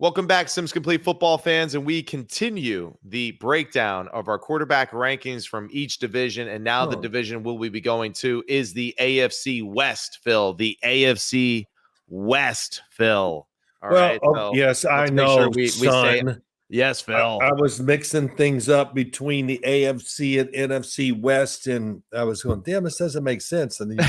Welcome back, Sims Complete football fans, and we continue the breakdown of our quarterback rankings from each division. And now the division we'll be going to is the AFC West, Phil. The AFC West, Phil. All right. So yes, I know, sure we say yes, Phil. I was mixing things up between the AFC and NFC West, and I was going, damn, this doesn't make sense. And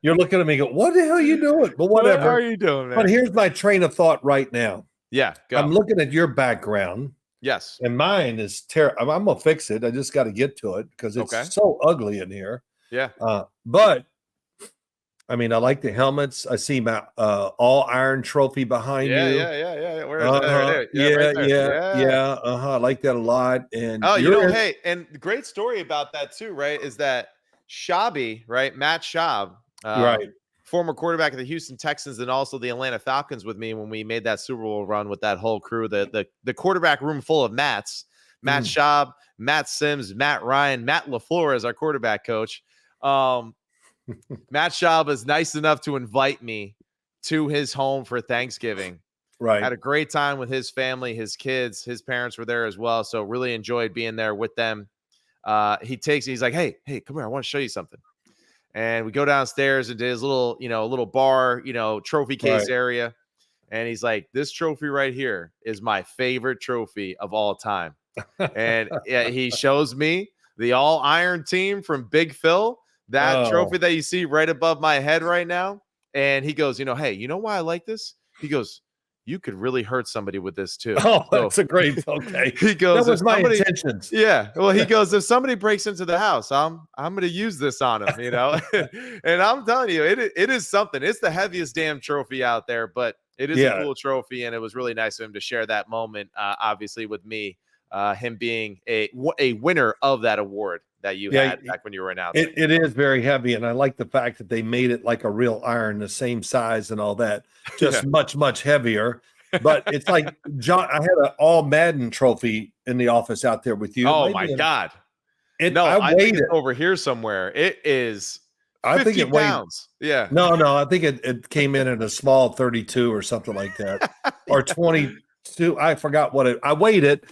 you're looking at me and go, what the hell are you doing? But whatever. What are you doing, man? But here's my train of thought right now. Yeah, go. I'm looking at your background. Yes. And mine is terrible. I'm going to fix it. I just got to get to it because it's so ugly in here. Yeah. But I mean, I like the helmets. I see my all-iron trophy behind you. Yeah. Where is it? Yeah. I like that a lot. And hey, and the great story about that too, right? Is that Shabby, right? Matt Schaub, right, former quarterback of the Houston Texans and also the Atlanta Falcons with me when we made that Super Bowl run with that whole crew, the quarterback room full of Matts, Matt Schaub, Matt Sims, Matt Ryan, Matt LaFleur as our quarterback coach. Matt Schaub is nice enough to invite me to his home for Thanksgiving. Right. Had a great time with his family, his kids, his parents were there as well. So really enjoyed being there with them. He's like, hey, come here. I want to show you something. And we go downstairs into his little bar, trophy case area. And he's like, this trophy right here is my favorite trophy of all time. And he shows me the all iron team from Big Phil, that trophy that you see right above my head right now. And he goes, hey, you know why I like this? He goes, you could really hurt somebody with this too. Oh, that's a great. Okay. He goes, that was my intentions. Yeah. Well, he goes, if somebody breaks into the house, I'm going to use this on him, and I'm telling you, it is something. It's the heaviest damn trophy out there, but it is a cool trophy. And it was really nice of him to share that moment, obviously with me, him being a winner of that award that you had back when you were announcing. It is very heavy, and I like the fact that they made it like a real iron, the same size and all that, just much, much heavier. But it's like, John, I had an all Madden trophy in the office out there with you. Oh, my God. I think it's over here somewhere. It is 50 I think it pounds. Yeah. No, I think it came in at a small 32 or something like that, or 22. I forgot what I weighed it.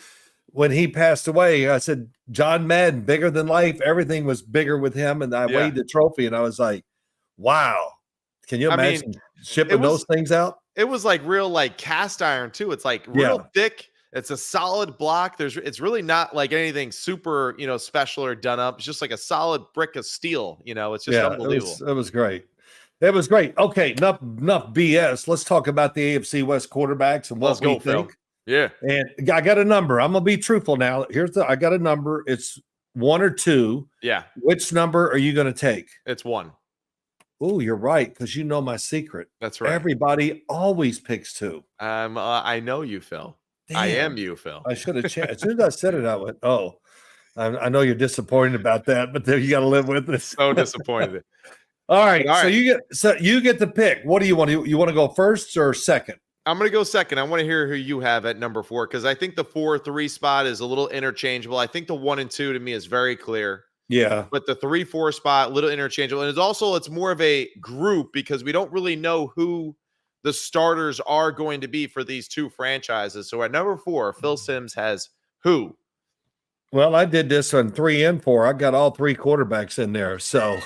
When he passed away, I said, John Madden, bigger than life. Everything was bigger with him. And I weighed the trophy and I was like, wow. Can you imagine shipping those things out? It was like real, like cast iron too. It's like real thick. It's a solid block. It's really not like anything super, special or done up. It's just like a solid brick of steel. It's just unbelievable. It was great. It was great. Okay. Enough BS. Let's talk about the AFC West quarterbacks and what we think. Phil. Yeah. And I got a number. I'm going to be truthful now. I got a number. It's 1 or 2. Yeah. Which number are you going to take? It's 1. Oh, you're right. Because you know my secret. That's right. Everybody always picks 2. I know you, Phil. Damn. I am you, Phil. I should have changed. As soon as I said it, I went, oh, I know you're disappointed about that, but you got to live with it. So disappointed. All right. So you get to pick. What do you want? You want to go first or second? I'm going to go second. I want to hear who you have at number 4 because I think the 4-3 spot is a little interchangeable. I think the 1 and 2 to me is very clear. Yeah. But the 3-4 spot, a little interchangeable. And it's more of a group because we don't really know who the starters are going to be for these 2 franchises. So at number 4, Phil Sims has who? Well, I did this on 3 and 4. I got all 3 quarterbacks in there. So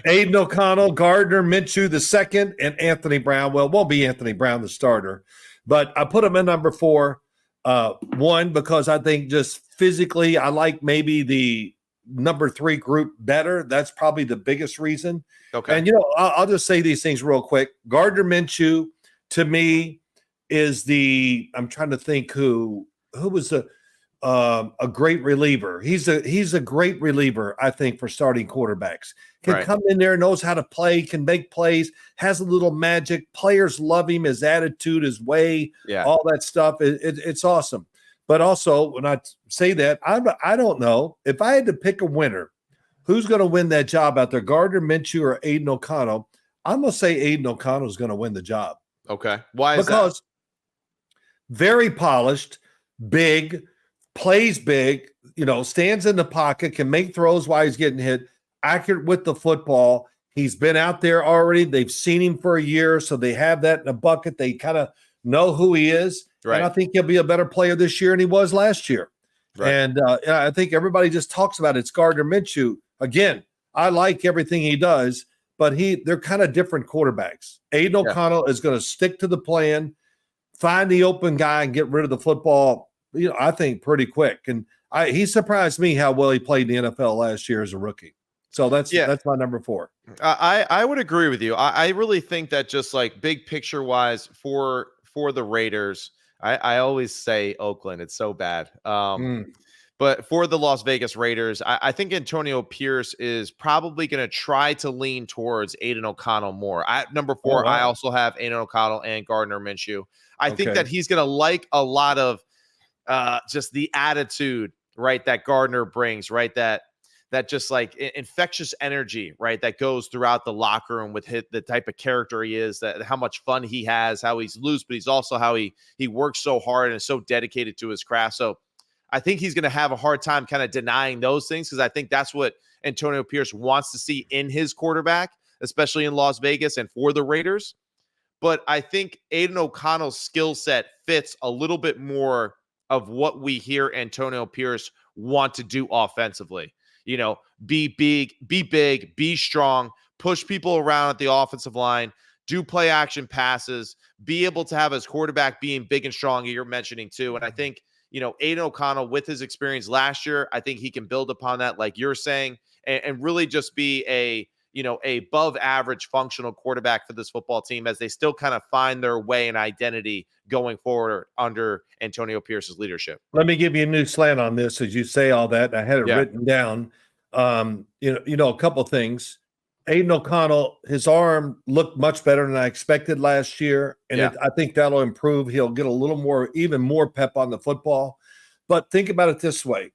Aidan O'Connell, Gardner Minshew the second, and Anthony Brown. Well, it won't be Anthony Brown the starter, but I put him in number 4. 1, because I think just physically, I like maybe the number 3 group better. That's probably the biggest reason. Okay. And, I'll just say these things real quick. Gardner Minshew, to me, is I'm trying to think who was a great reliever. He's a great reliever, I think, for starting quarterbacks. Can come in there, knows how to play, can make plays, has a little magic. Players love him, his attitude, his way, all that stuff. It's awesome. But also, when I say that, I don't know. If I had to pick a winner, who's going to win that job out there, Gardner Minshew or Aidan O'Connell? I'm going to say Aidan O'Connell is going to win the job. Okay. Why is that? Because very polished, big, plays big, stands in the pocket, can make throws while he's getting hit, accurate with the football, He's been out there already. They've seen him for a year, so they have that in a bucket. They kind of know who he is. Right. And I think he'll be a better player this year than he was last year. Right. And I think everybody just talks about it's Gardner Minshew. Again, I like everything he does, but they're kind of different quarterbacks. Aidan O'Connell is going to stick to the plan, find the open guy, and get rid of the football, I think pretty quick. And he surprised me how well he played in the NFL last year as a rookie. So that's my number 4. I would agree with you. I really think that just like big picture wise for the Raiders, I always say Oakland. It's so bad. But for the Las Vegas Raiders, I think Antonio Pierce is probably going to try to lean towards Aidan O'Connell more. At number 4, I also have Aidan O'Connell and Gardner Minshew. I think that he's going to like a lot of just the attitude, right, that Gardner brings, right, that just like infectious energy, right, that goes throughout the locker room with the type of character he is, that how much fun he has, how he's loose, but he's also how he works so hard and is so dedicated to his craft. So I think he's going to have a hard time kind of denying those things, because I think that's what Antonio Pierce wants to see in his quarterback, especially in Las Vegas and for the Raiders. But I think Aidan O'Connell's skill set fits a little bit more of what we hear Antonio Pierce want to do offensively. Be big, be strong, push people around at the offensive line, do play action passes, be able to have his quarterback being big and strong, you're mentioning too. And I think, Aidan O'Connell, with his experience last year, I think he can build upon that, like you're saying, and really just be a above average functional quarterback for this football team as they still kind of find their way and identity going forward under Antonio Pierce's leadership. Let me give you a new slant on this as you say all that. I had it written down. A couple things. Aidan O'Connell, his arm looked much better than I expected last year, and I think that'll improve. He'll get a little even more pep on the football. But think about it this way.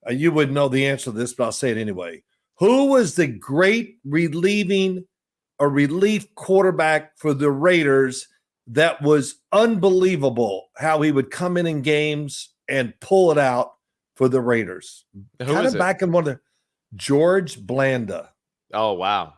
You wouldn't know the answer to this, but I'll say it anyway. Who was the great relief quarterback for the Raiders that was unbelievable how he would come in games and pull it out for the Raiders? Kind of back in one of the George Blanda. Oh, wow.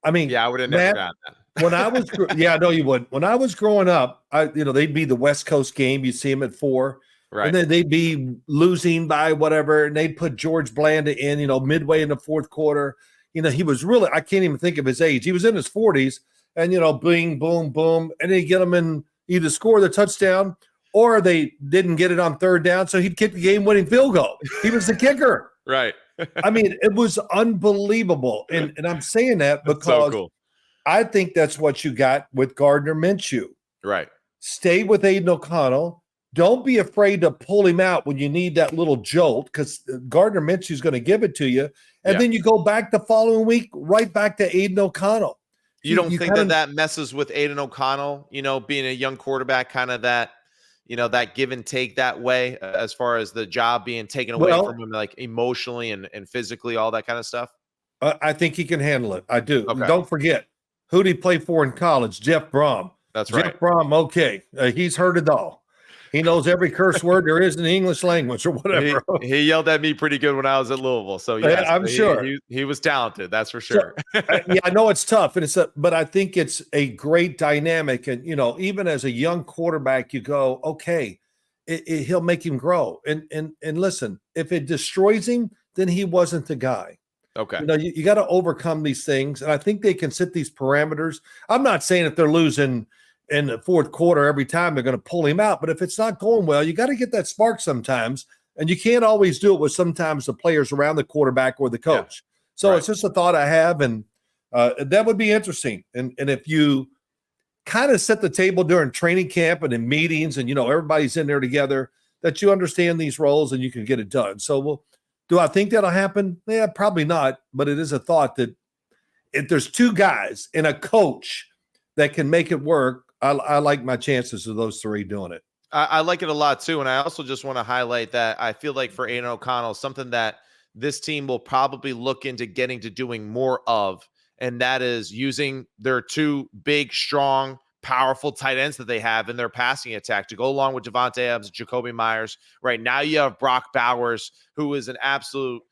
I mean, I would have never gotten that. When I was, I know you would. When I was growing up, they'd be the West Coast game. You'd see him at 4. Right. And then they'd be losing by whatever, and they'd put George Blanda in, midway in the fourth quarter. He was really, I can't even think of his age. He was in his 40s, and, bing, boom, boom. And then he'd get them in, either score the touchdown or they didn't get it on third down. So he'd kick the game-winning field goal. He was the kicker. Right. I mean, it was unbelievable. And I'm saying that because so cool. I think that's what you got with Gardner Minshew. Right. Stay with Aidan O'Connell. Don't be afraid to pull him out when you need that little jolt, because Gardner Minshew is going to give it to you. And then you go back the following week, right back to Aidan O'Connell. You don't think that messes with Aidan O'Connell, being a young quarterback, kind of that, that give and take that way as far as the job being taken away from him, like emotionally and physically, all that kind of stuff? I think he can handle it. I do. Okay. Don't forget, who did he play for in college? Jeff Brom. That's right. Jeff Brom, okay. He's heard it all. He knows every curse word there is in the English language or whatever. He yelled at me pretty good when I was at Louisville. So yes, I'm sure he was talented. That's for sure. So, I know it's tough, and but I think it's a great dynamic. And even as a young quarterback, you go, okay, he'll make him grow. And listen, if it destroys him, then he wasn't the guy. Okay. You got to overcome these things, and I think they can set these parameters. I'm not saying if they're losing in the fourth quarter every time they're going to pull him out, but if it's not going well, you got to get that spark sometimes, and you can't always do it with sometimes the players around the quarterback or the coach. So It's just a thought I have, and that would be interesting. And if you kind of set the table during training camp and in meetings, and everybody's in there together, that you understand these roles and you can get it done. So do I think that'll happen? Yeah, probably not, but it is a thought that if there's two guys and a coach that can make it work, I like my chances of those three doing it. I like it a lot too. And I also just want to highlight that I feel like for Aidan O'Connell, something that this team will probably look into getting to doing more of, and that is using their two big, strong, powerful tight ends that they have in their passing attack to go along with Devontae Adams and Jacoby Myers. Right now you have Brock Bowers, who is an absolute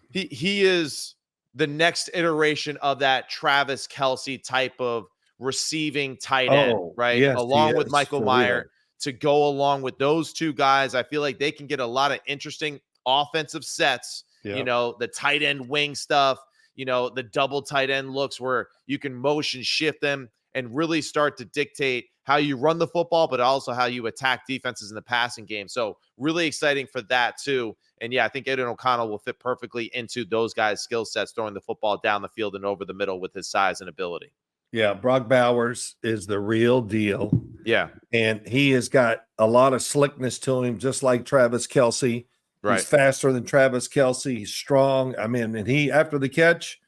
he is the next iteration of that Travis Kelce type of receiving tight end, right? Yes, he Along with is, Michael for Meyer, real. to go along with those two guys. I feel like they can get a lot of interesting offensive sets, Yeah. the tight end wing stuff, the double tight end looks where you can motion shift them and really start to dictate how you run the football, but also how you attack defenses in the passing game. So really exciting for that too. And yeah, I think Aidan O'Connell will fit perfectly into those guys' skill sets, throwing the football down the field and over the middle with his size and ability. Yeah, Brock Bowers is the real deal. Yeah. And he has got a lot of slickness to him, just like Travis Kelce. Right. He's faster than Travis Kelce. He's strong. I mean, and he after the catch,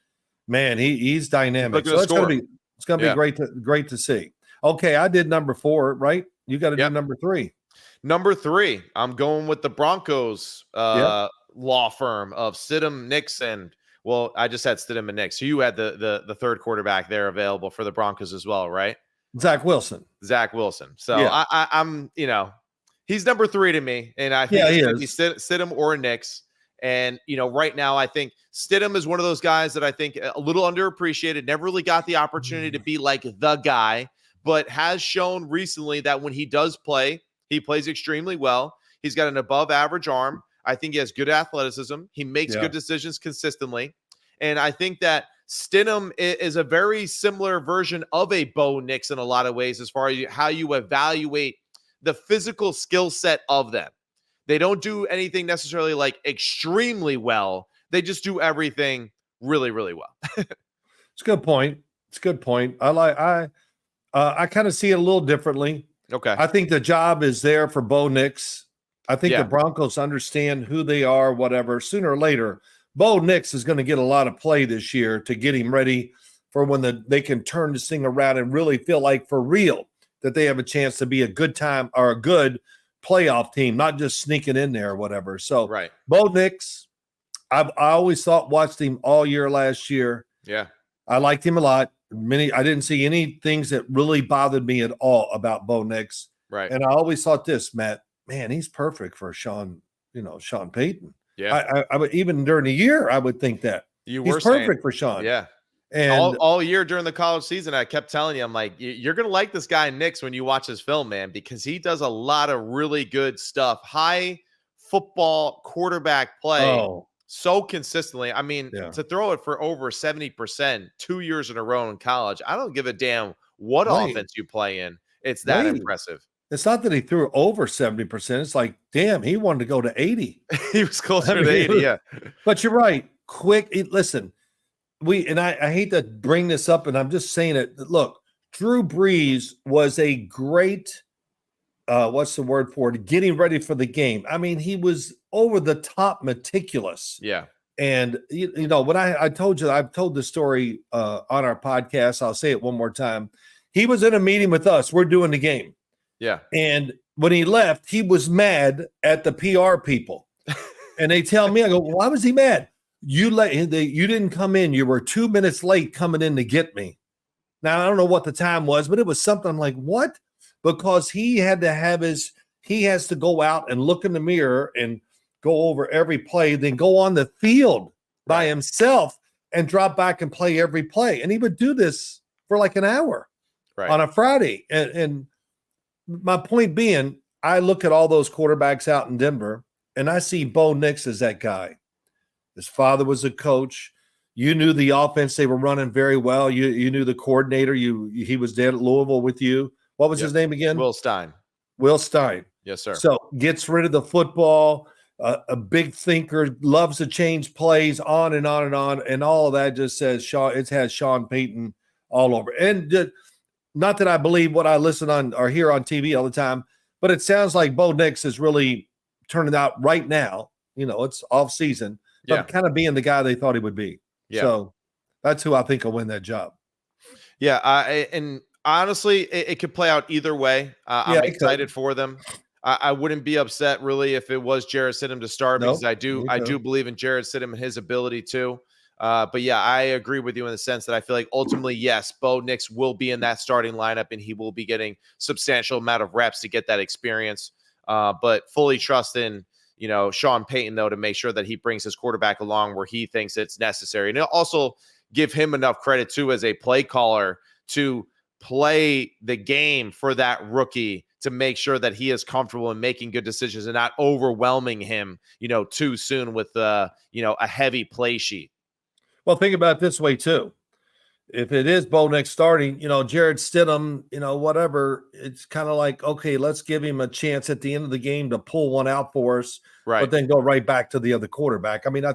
man, he's dynamic. So it's gonna be great to see. Okay, I did number 4, right? You got to do number 3. Number 3, I'm going with the Broncos law firm of Stidham, Nix, and well, I just had Stidham and Nix. You had the third quarterback there available for the Broncos as well, right? Zach Wilson. So I'm, he's number 3 to me, and I think it's going to be Stidham or Nix. And, right now I think Stidham is one of those guys that I think a little underappreciated, never really got the opportunity to be like the guy, but has shown recently that when he does play, he plays extremely well. He's got an above average arm. I think he has good athleticism. He makes good decisions consistently. And I think that Stidham is a very similar version of a Bo Nix in a lot of ways as far as how you evaluate the physical skill set of them. They don't do anything necessarily like extremely well. They just do everything really, really well. It's a good point. I kind of see it a little differently. Okay. I think the job is there for Bo Nix. I think the Broncos understand who they are, whatever. Sooner or later, Bo Nix is going to get a lot of play this year to get him ready for when they can turn this thing around and really feel like for real that they have a chance to be a good time or a good playoff team, not just sneaking in there or whatever. So Bo Nix, I always watched him all year last year. Yeah. I liked him a lot. I didn't see any things that really bothered me at all about Bo Nix. Right. And I always thought this, Matt, man, he's perfect for Sean Payton. Yeah. I would, even during the year, I would think that he's perfect for Sean. Yeah. And all year during the college season, I kept telling you, I'm like, you're going to like this guy, Nix, when you watch his film, man, because he does a lot of really good stuff. High football quarterback play so consistently. I mean, to throw it for over 70% 2 years in a row in college, I don't give a damn what offense you play in. It's that impressive. It's not that he threw over 70%. It's like, damn, he wanted to go to 80. He was closer to 80, yeah. But you're right. Listen, I hate to bring this up, and I'm just saying it. Look, Drew Brees was a great, what's the word for it? Getting ready for the game. I mean, he was over the top meticulous. Yeah. And, when I've told the story on our podcast, I'll say it one more time. He was in a meeting with us. We're doing the game. Yeah. And when he left, he was mad at the PR people. And they tell me, I go, why was he mad? You didn't come in. You were 2 minutes late coming in to get me. Now, I don't know what the time was, but it was something. I'm like, what? Because he has to go out and look in the mirror and go over every play, then go on the field by himself and drop back and play every play. And he would do this for like an hour on a Friday. And my point being, I look at all those quarterbacks out in Denver, and I see Bo Nix as that guy. His father was a coach. You knew the offense they were running very well. You knew the coordinator. He was there at Louisville with you. What was his name again? Will Stein. Will Stein. Yes, sir. So gets rid of the football. A big thinker, loves to change plays, on and on and on, and all of that just says it has Sean Payton all over. And not that I believe what I listen on or hear on TV all the time, but it sounds like Bo Nix is really turning out right now. It's off season. But kind of being the guy they thought he would be. Yeah. So that's who I think will win that job. Yeah. And honestly, it could play out either way. I'm excited for them. I wouldn't be upset really if it was Jarrett Stidham to start because I do believe in Jarrett Stidham and his ability too. But yeah, I agree with you in the sense that I feel like ultimately, yes, Bo Nix will be in that starting lineup and he will be getting substantial amount of reps to get that experience. But fully trust in Sean Payton, though, to make sure that he brings his quarterback along where he thinks it's necessary. And also give him enough credit, too, as a play caller to play the game for that rookie to make sure that he is comfortable in making good decisions and not overwhelming him, too soon with, a heavy play sheet. Well, think about it this way, too. If it is Bo Nix starting, Jarrett Stidham, whatever, it's kind of like, okay, let's give him a chance at the end of the game to pull one out for us, right? But then go right back to the other quarterback. I mean, I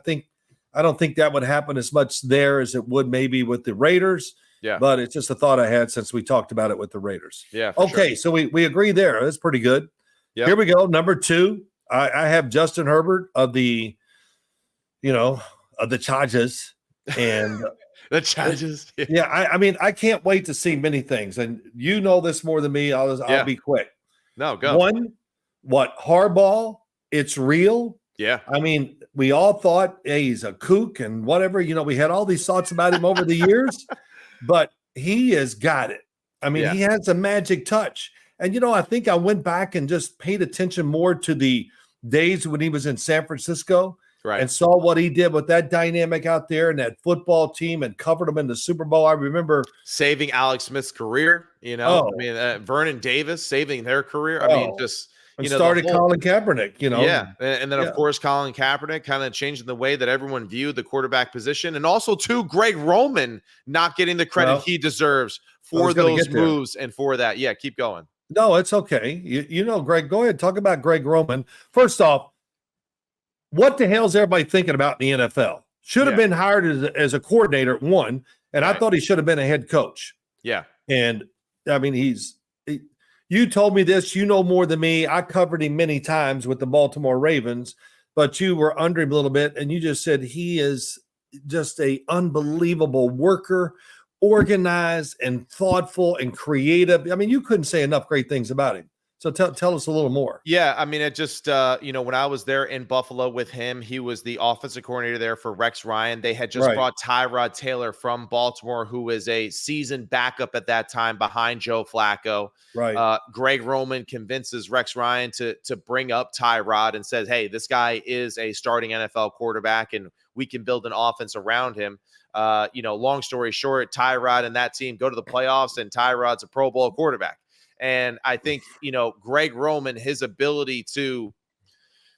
don't think that would happen as much there as it would maybe with the Raiders. Yeah. But it's just a thought I had since we talked about it with the Raiders. Yeah. Okay, so we agree there. That's pretty good. Yep. Here we go. Number 2, I have Justin Herbert of the Chargers. And the Chargers. Yeah, I mean, I can't wait to see many things. And you know this more than me. I'll be quick. No, go. One, Harbaugh, it's real. Yeah. I mean, we all thought, hey, he's a kook and whatever. We had all these thoughts about him over the years. But he has got it. I mean, He has a magic touch. And, I think I went back and just paid attention more to the days when he was in San Francisco and saw what he did with that dynamic out there and that football team and covered them in the Super Bowl. I remember saving Alex Smith's career, Vernon Davis saving their career. I mean, just started Colin Kaepernick, Yeah. And then, of course, Colin Kaepernick kind of changing the way that everyone viewed the quarterback position. And also, too, Greg Roman not getting the credit he deserves for those moves and for that. Yeah, keep going. No, it's okay. Greg, go ahead. Talk about Greg Roman. First off, what the hell is everybody thinking about in the NFL? Should have been hired as a coordinator, one. And I thought he should have been a head coach. Yeah. And, I mean, you told me this, more than me. I covered him many times with the Baltimore Ravens, but you were under him a little bit, and you just said he is just a unbelievable worker, organized and thoughtful and creative. I mean, you couldn't say enough great things about him. So tell us a little more. Yeah, I mean, it just, when I was there in Buffalo with him, he was the offensive coordinator there for Rex Ryan. They had just brought Tyrod Taylor from Baltimore, who is a seasoned backup at that time behind Joe Flacco. Right. Greg Roman convinces Rex Ryan to bring up Tyrod and says, hey, this guy is a starting NFL quarterback, and we can build an offense around him. Long story short, Tyrod and that team go to the playoffs, and Tyrod's a Pro Bowl quarterback. And I think, Greg Roman, his ability to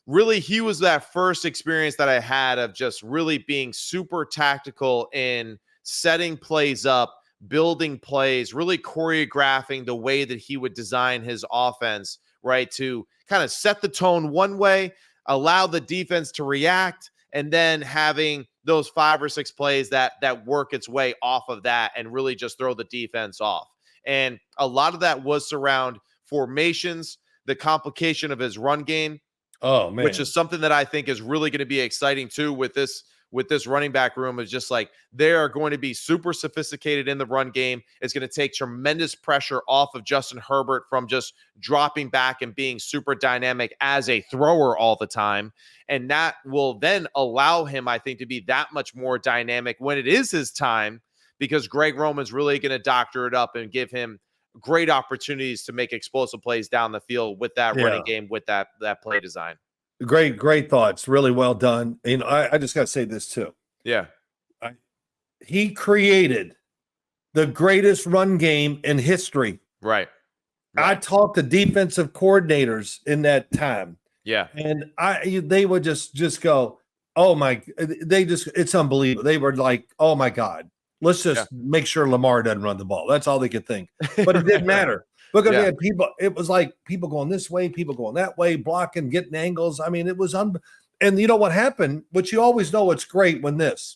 really, he was that first experience that I had of just really being super tactical in setting plays up, building plays, really choreographing the way that he would design his offense, right? To kind of set the tone one way, allow the defense to react, and then having those 5 or 6 plays that work its way off of that and really just throw the defense off. And a lot of that was surround formations, the complication of his run game, which is something that I think is really going to be exciting too with this running back room. Is just like they are going to be super sophisticated in the run game. It's going to take tremendous pressure off of Justin Herbert from just dropping back and being super dynamic as a thrower all the time. And that will then allow him, I think, to be that much more dynamic when it is his time, because Greg Roman's really going to doctor it up and give him great opportunities to make explosive plays down the field with that running game, with that play design. Great thoughts. Really well done. I just got to say this too. Yeah. He created the greatest run game in history. Right. I talked to defensive coordinators in that time. Yeah. And they would just go, oh my, it's unbelievable. They were like, oh my God. Let's just make sure Lamar doesn't run the ball. That's all they could think. But it didn't matter because they had people. It was like people going this way, people going that way, blocking, getting angles. I mean, it was and you know what happened? But you always know it's great when the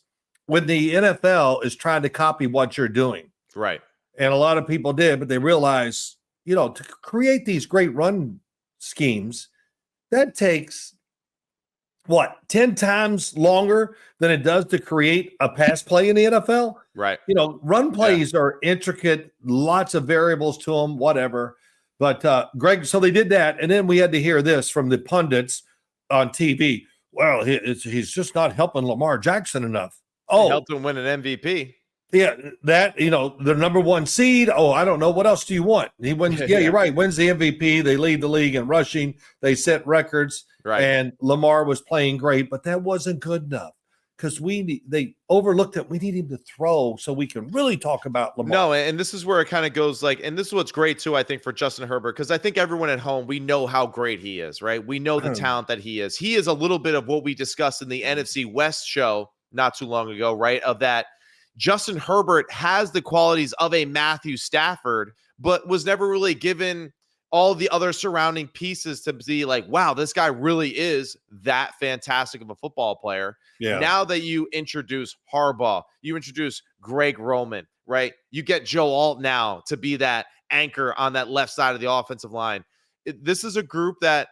NFL is trying to copy what you're doing. Right. And a lot of people did, but they realized, to create these great run schemes, that takes 10 times longer than it does to create a pass play in the NFL? Right. Run plays are intricate, lots of variables to them, whatever. But Greg, so they did that. And then we had to hear this from the pundits on TV. Well, he's just not helping Lamar Jackson enough. He helped him win an MVP. Yeah, that, the number 1 seed. Oh, I don't know. What else do you want? He wins. Yeah, you're right. Wins the MVP. They lead the league in rushing. They set records. Right. And Lamar was playing great, but that wasn't good enough because they overlooked it. We need him to throw so we can really talk about Lamar. No, and this is where it kind of goes like, and this is what's great too, I think, for Justin Herbert, because I think everyone at home, we know how great he is, right? We know the talent that he is. He is a little bit of what we discussed in the NFC West show not too long ago, right? Of that Justin Herbert has the qualities of a Matthew Stafford, but was never really given all the other surrounding pieces to be like, wow, this guy really is that fantastic of a football player. Yeah. Now that you introduce Harbaugh, you introduce Greg Roman, right? You get Joe Alt now to be that anchor on that left side of the offensive line. This is a group that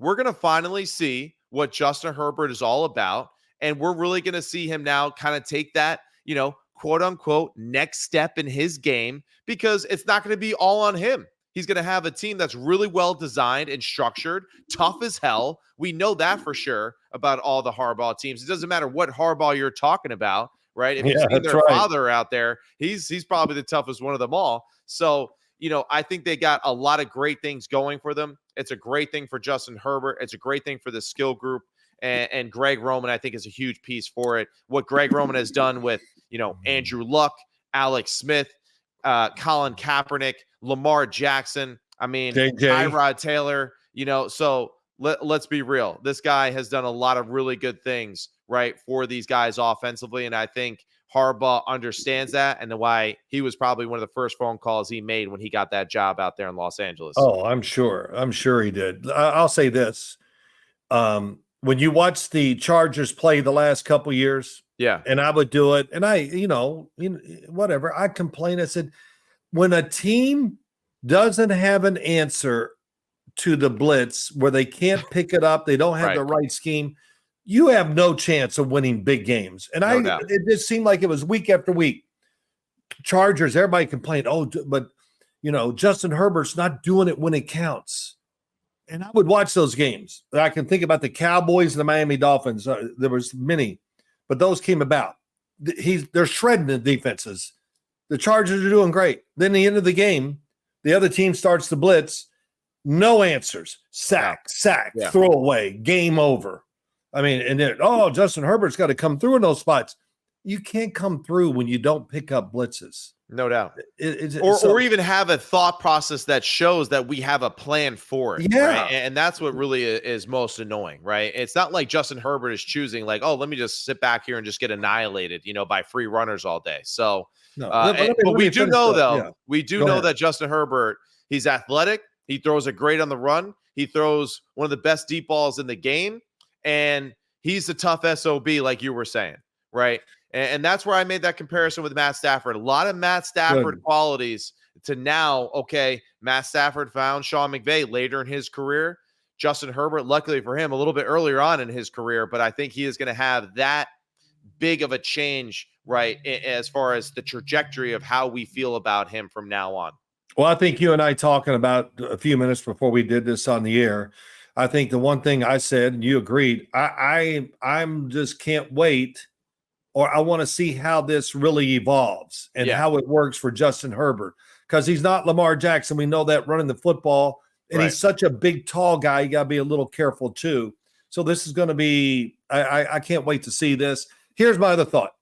we're going to finally see what Justin Herbert is all about. And we're really going to see him now kind of take that, quote unquote, next step in his game, because it's not going to be all on him. He's going to have a team that's really well designed and structured, tough as hell. We know that for sure about all the Harbaugh teams. It doesn't matter what Harbaugh you're talking about, right? If you've seen their father out there, he's probably the toughest one of them all. So, I think they got a lot of great things going for them. It's a great thing for Justin Herbert. It's a great thing for the skill group. And Greg Roman, I think, is a huge piece for it. What Greg Roman has done with, Andrew Luck, Alex Smith, Colin Kaepernick, Lamar Jackson, Tyrod Taylor, so let's be real. This guy has done a lot of really good things, right, for these guys offensively. And I think Harbaugh understands that, and why he was probably one of the first phone calls he made when he got that job out there in Los Angeles. Oh, I'm sure he did. I'll say this. When you watch the Chargers play the last couple years, yeah, and I would do it, and I, whatever, I complained. I said, when a team doesn't have an answer to the blitz, where they can't pick it up, they don't have the right scheme, you have no chance of winning big games. And it just seemed like it was week after week. Chargers, everybody complained, but Justin Herbert's not doing it when it counts. And I would watch those games. I can think about the Cowboys and the Miami Dolphins. There was many, but those came about. They're shredding the defenses. The Chargers are doing great. Then at the end of the game, the other team starts to blitz. No answers. Sack, throw away, game over. And then, Justin Herbert's got to come through in those spots. You can't come through when you don't pick up blitzes. No doubt. Or even have a thought process that shows that we have a plan for it. Yeah. Right? And that's what really is most annoying, right? It's not like Justin Herbert is choosing like, let me just sit back here and just get annihilated, by free runners all day. So, but we do know, though, know that Justin Herbert, he's athletic. He throws it great on the run. He throws one of the best deep balls in the game. And he's a tough SOB, like you were saying, right? And that's where I made that comparison with Matt Stafford. A lot of Matt Stafford qualities to now, Matt Stafford found Sean McVay later in his career. Justin Herbert, luckily for him, a little bit earlier on in his career, but I think he is going to have that big of a change, right, as far as the trajectory of how we feel about him from now on. Well, I think you and I talking about a few minutes before we did this on the air, I think the one thing I said, and you agreed, I'm just can't wait, or I want to see how this really evolves and how it works for Justin Herbert, because he's not Lamar Jackson. We know that running the football, and he's such a big, tall guy. You got to be a little careful too. So this is going to be, I can't wait to see this. Here's my other thought.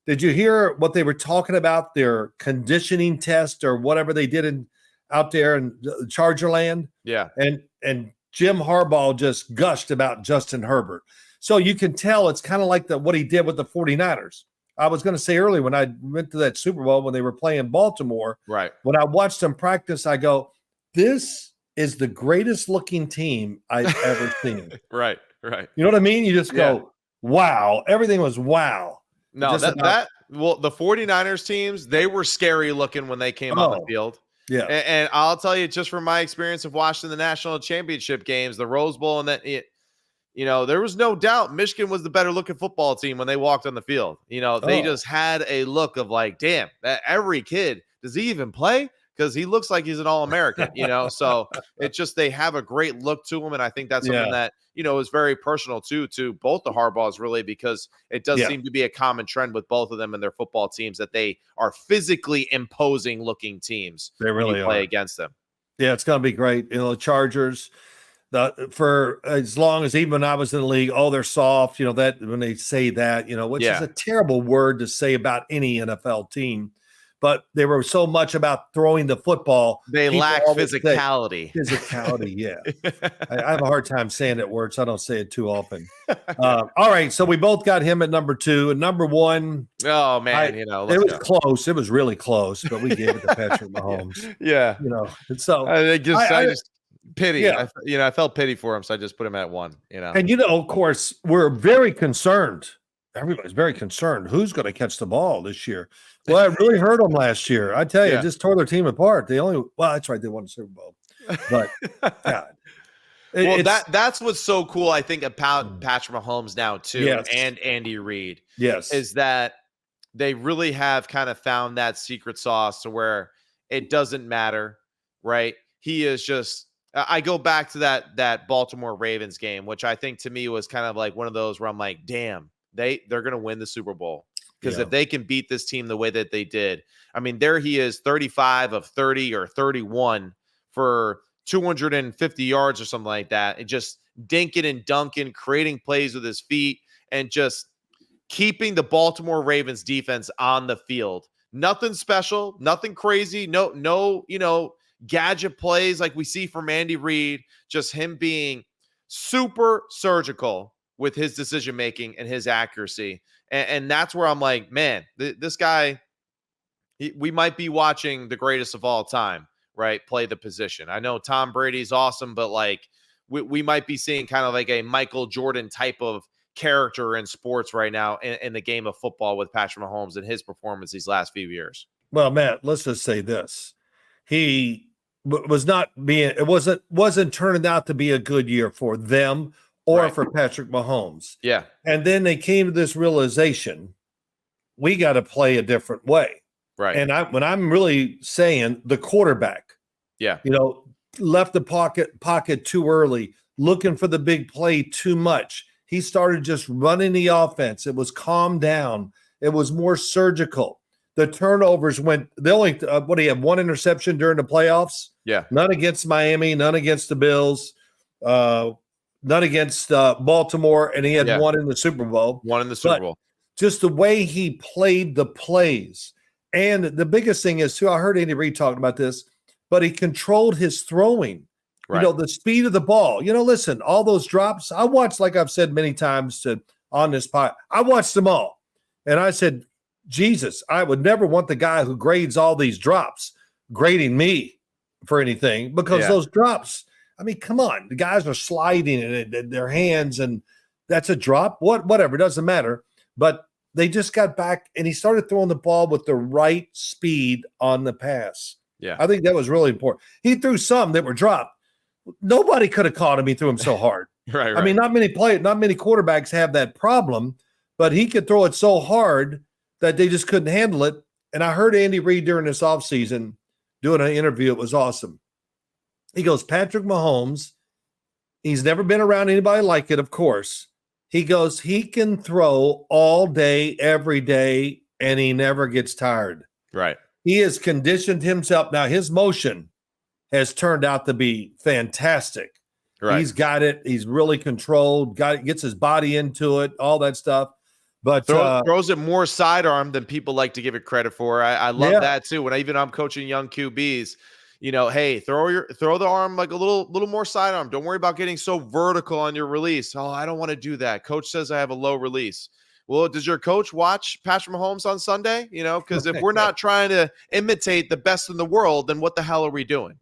Did you hear what they were talking about, their conditioning test or whatever they did out there in Charger land? Yeah. And Jim Harbaugh just gushed about Justin Herbert. So you can tell it's kind of like what he did with the 49ers. I was going to say earlier when I went to that Super Bowl when they were playing Baltimore, right? When I watched them practice, I go, this is the greatest looking team I've ever seen. Right. You know what I mean? You just go, wow. Everything was wow. No, the 49ers teams, they were scary looking when they came on the field. Yeah. And I'll tell you, just from my experience of watching the national championship games, the Rose Bowl, and there was no doubt Michigan was the better looking football team when they walked on the field. They just had a look of like, damn, every kid, does he even play? Because he looks like he's an All-American, So it's just they have a great look to him, and I think that's something that is very personal to both the Harbaughs, really, because it does seem to be a common trend with both of them and their football teams that they are physically imposing looking teams. They really play against them. Yeah, it's going to be great. The Chargers, for as long as even when I was in the league, oh, they're soft, that when they say that, which is a terrible word to say about any NFL team, but they were so much about throwing the football. They lack physicality. Physicality, yeah. I have a hard time saying that word, so I don't say it too often. All right, so we both got him at number 2 and number 1. Oh man, it was close. It was really close, but we gave it to Patrick Mahomes. Yeah. And so I just pity. Yeah. I felt pity for him, so I just put him at 1. And of course, we're very concerned. Everybody's very concerned. Who's going to catch the ball this year? Well, it really hurt them last year. I tell you, it just tore their team apart. That's right, they won the Super Bowl. But God. That's what's so cool, I think, about Patrick Mahomes now too, and Andy Reid. Yes, is that they really have kind of found that secret sauce to where it doesn't matter, right? He is just. I go back to that Baltimore Ravens game, which I think to me was kind of like one of those where I'm like, damn, they're going to win the Super Bowl. Because if they can beat this team the way that they did, I mean, there he is, 35 of 30 or 31 for 250 yards or something like that, and just dinking and dunking, creating plays with his feet, and just keeping the Baltimore Ravens defense on the field. Nothing special, nothing crazy, no, gadget plays like we see from Andy Reid, just him being super surgical with his decision making and his accuracy. And that's where I'm like, man, this guy, we might be watching the greatest of all time, right? Play the position. I know Tom Brady's awesome, but like we might be seeing kind of like a Michael Jordan type of character in sports right now in the game of football with Patrick Mahomes and his performance these last few years. Well, Matt, let's just say this. He was not being, it wasn't turning out to be a good year for them or for Patrick Mahomes. Yeah. And then they came to this realization, we got to play a different way. Right. And when I'm really saying the quarterback, left the pocket too early, looking for the big play too much. He started just running the offense. It was calmed down. It was more surgical. The turnovers went, they only, what do you have, 1 interception during the playoffs? Yeah. None against Miami, none against the Bills, none against Baltimore, and he had 1 in the Super Bowl. 1 in the Super Bowl. Just the way he played the plays. And the biggest thing is, too, I heard Andy Reid talking about this, but he controlled his throwing. Right. The speed of the ball. Listen, all those drops, I watched, like I've said many times on this pod, I watched them all. And I said, Jesus, I would never want the guy who grades all these drops grading me for anything, because those drops, I mean, come on. The guys are sliding in their hands, and that's a drop. Whatever, it doesn't matter. But they just got back, and he started throwing the ball with the right speed on the pass. Yeah. I think that was really important. He threw some that were dropped. Nobody could have caught him. He threw him so hard. Right. I mean, not many quarterbacks have that problem, but he could throw it so hard that they just couldn't handle it. And I heard Andy Reid during this offseason doing an interview. It was awesome. He goes, Patrick Mahomes, he's never been around anybody like it, of course. He goes, he can throw all day, every day, and he never gets tired. Right. He has conditioned himself. Now, his motion has turned out to be fantastic. Right. He's got it. He's really controlled, gets his body into it, all that stuff. But throws it more sidearm than people like to give it credit for. I love that too. When I'm coaching young QBs, hey, throw the arm like a little more sidearm. Don't worry about getting so vertical on your release. Oh, I don't want to do that. Coach says I have a low release. Well, does your coach watch Patrick Mahomes on Sunday? Because if we're not trying to imitate the best in the world, then what the hell are we doing?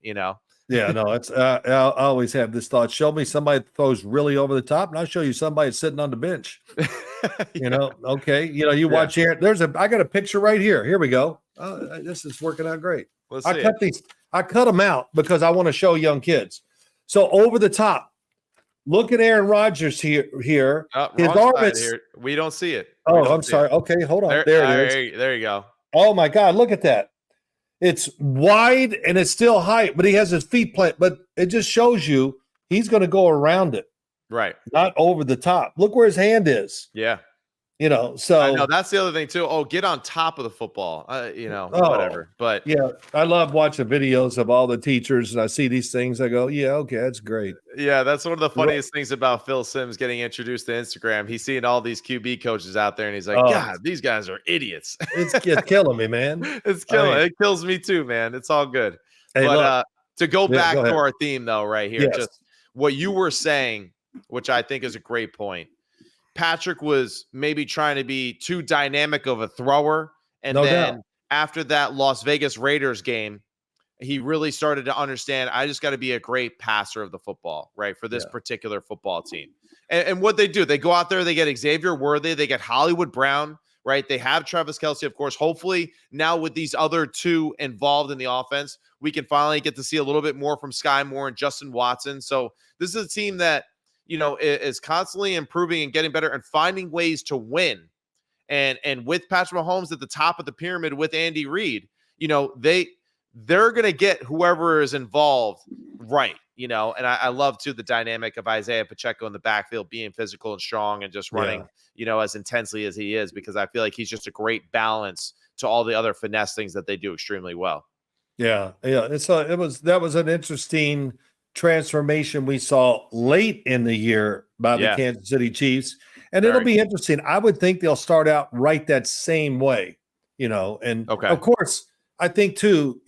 Yeah, no, it's I always have this thought. Show me somebody that throws really over the top, and I'll show you somebody sitting on the bench. Okay. You watch here. I got a picture right here. Here we go. This is working out great. I cut them out because I want to show young kids. So over the top. Look at Aaron Rodgers here. His arm is here. We don't see it. Oh, I'm sorry. Okay, hold on. There it is. There you go. Oh my God, look at that. It's wide and it's still high, but he has his feet planted. But it just shows you he's going to go around it. Right. Not over the top. Look where his hand is. Yeah. So I know that's the other thing too. Oh, get on top of the football, whatever. But yeah, I love watching videos of all the teachers, and I see these things. I go, yeah, okay, that's great. yeah, that's one of the funniest things about Phil Simms getting introduced to Instagram. He's seeing all these QB coaches out there, and he's like, God, these guys are idiots. It's killing me, man. It's killing. It kills me too, man. It's all good. Hey, But to go back go to ahead. our theme, though, right here, Yes. just what you were saying, which I think is a great point. Patrick was maybe trying to be too dynamic of a thrower. And then after that Las Vegas Raiders game, he really started to understand, I just got to be a great passer of the football, right, for this particular football team. And what they do, they go out there, they get Xavier Worthy, they get Hollywood Brown, right? They have Travis Kelce, of course. Hopefully now with these other two involved in the offense, we can finally get to see a little bit more from Sky Moore and Justin Watson. So this is a team that, is constantly improving and getting better and finding ways to win. And with Patrick Mahomes at the top of the pyramid with Andy Reid, they're going to get whoever is involved right, and I love too the dynamic of Isaiah Pacheco in the backfield being physical and strong and just running, as intensely as he is, because I feel like he's just a great balance to all the other finesse things that they do extremely well. Yeah. That was an interesting transformation we saw late in the year by the Kansas City Chiefs. And it'll be interesting. I would think they'll start out right that same way, and of course, I think too,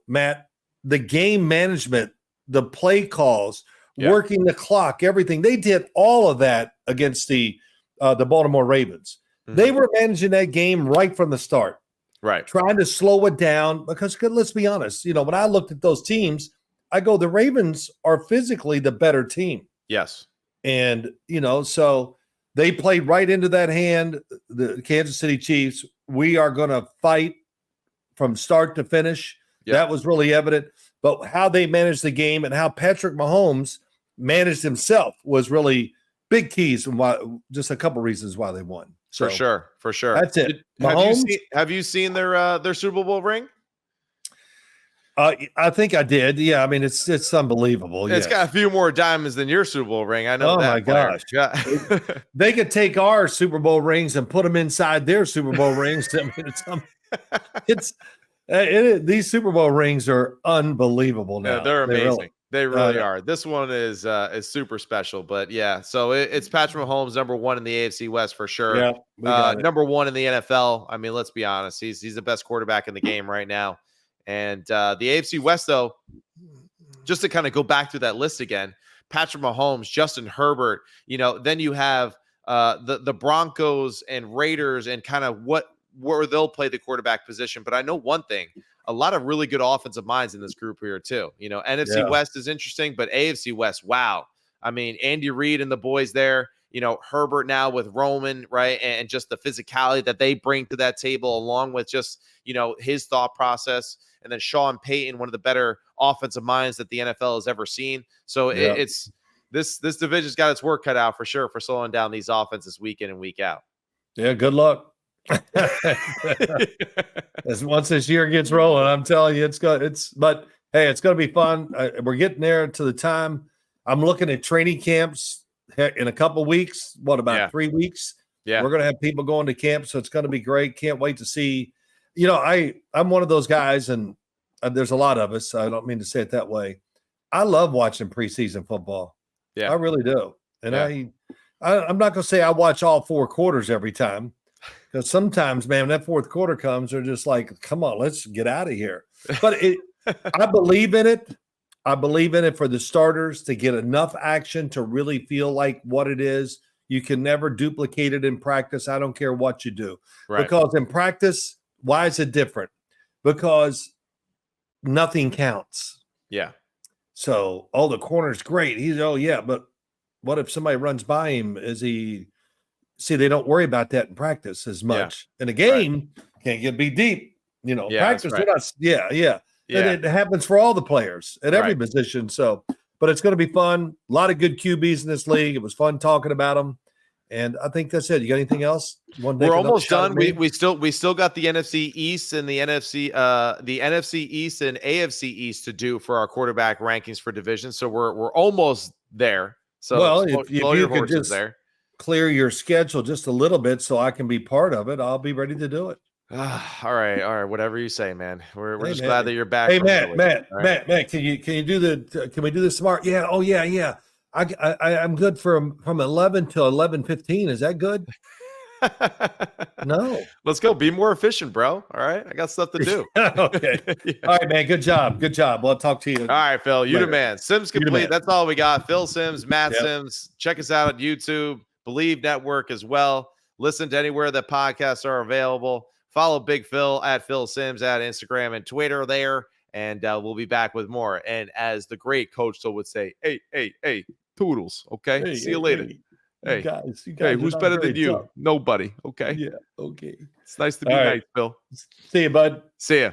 Matt, the game management, the play calls, working the clock, everything, they did all of that against the Baltimore Ravens. Mm-hmm. They were managing that game right from the start, right? Trying to slow it down because let's be honest, when I looked at those teams, I go, the Ravens are physically the better team. Yes. And, so they played right into that hand, the Kansas City Chiefs. We are going to fight from start to finish. Yep. That was really evident. But how they managed the game and how Patrick Mahomes managed himself was really big keys and why, just a couple reasons why they won. So, for sure. That's it. Have you seen their Super Bowl ring? I think I did. Yeah, I mean it's unbelievable. It's got a few more diamonds than your Super Bowl ring. I know. Oh my gosh! They could take our Super Bowl rings and put them inside their Super Bowl rings. I mean, these Super Bowl rings are unbelievable now. Yeah, they're amazing. They really are. This one is super special. But yeah, so it's Patrick Mahomes, number one in the AFC West for sure. Yeah, number one in the NFL. I mean, let's be honest. He's the best quarterback in the game right now. And the AFC West, though, just to kind of go back through that list again, Patrick Mahomes, Justin Herbert, then you have the Broncos and Raiders and kind of where they'll play the quarterback position. But I know one thing, a lot of really good offensive minds in this group here too. NFC West is interesting, but AFC West, wow. I mean, Andy Reid and the boys there, Herbert now with Roman, right? And just the physicality that they bring to that table, along with just, his thought process. And then Sean Payton, one of the better offensive minds that the NFL has ever seen. So it's this division's got its work cut out for sure for slowing down these offenses week in and week out. Yeah, good luck. As once this year gets rolling, I'm telling you, but hey, it's going to be fun. We're getting there to the time. I'm looking at training camps in a couple of weeks. What about 3 weeks? Yeah, we're going to have people going to camp, so it's going to be great. Can't wait to see. I'm one of those guys, and there's a lot of us. I don't mean to say it that way. I love watching preseason football. Yeah, I really do. And I'm not going to say I watch all 4 quarters every time, because sometimes, man, when that fourth quarter comes, they're just like, come on, let's get out of here. But I believe in it. I believe in it for the starters to get enough action to really feel like what it is. You can never duplicate it in practice. I don't care what you do. Right. Because in practice, why is it different? Because nothing counts. Yeah. So, the corner's great. But what if somebody runs by him? See, they don't worry about that in practice as much. In a game, can't be deep. Practice. Right. Yeah. And it happens for all the players at every position. So, but it's going to be fun. A lot of good QBs in this league. It was fun talking about them. And I think that's it. You got anything else? We're almost done. We still got the NFC East and the NFC East and AFC East to do for our quarterback rankings for division. So we're almost there. So if you could just there. clear your schedule just a little bit so I can be part of it, I'll be ready to do it. All right. Whatever you say, man. We're Hey, just man. glad that you're back. Hey, from Matt, Italy. Matt, All right. Matt, can we do this tomorrow? Yeah. Oh, yeah. I'm good from 11 till 11:15. Is that good? No. Let's go. Be more efficient, bro. All right. I got stuff to do. Okay. Yeah. All right, man. Good job. Well, I'll talk to you. All right, Phil. You the later. man. Sims You the complete. man. That's all we got. Phil Sims, Matt Yep. Sims. Check us out on YouTube, Believe Network as well. Listen to anywhere that podcasts are available. Follow Big Phil at Phil Sims at Instagram and Twitter there. And we'll be back with more. And as the great Coach Phil would say, hey, toodles. Okay. Hey, See you later. You Hey, guys hey, are who's not better very than you? tough. Nobody. Okay. Yeah. Okay. It's nice to be All right. nice, Phil. See you, bud. See ya.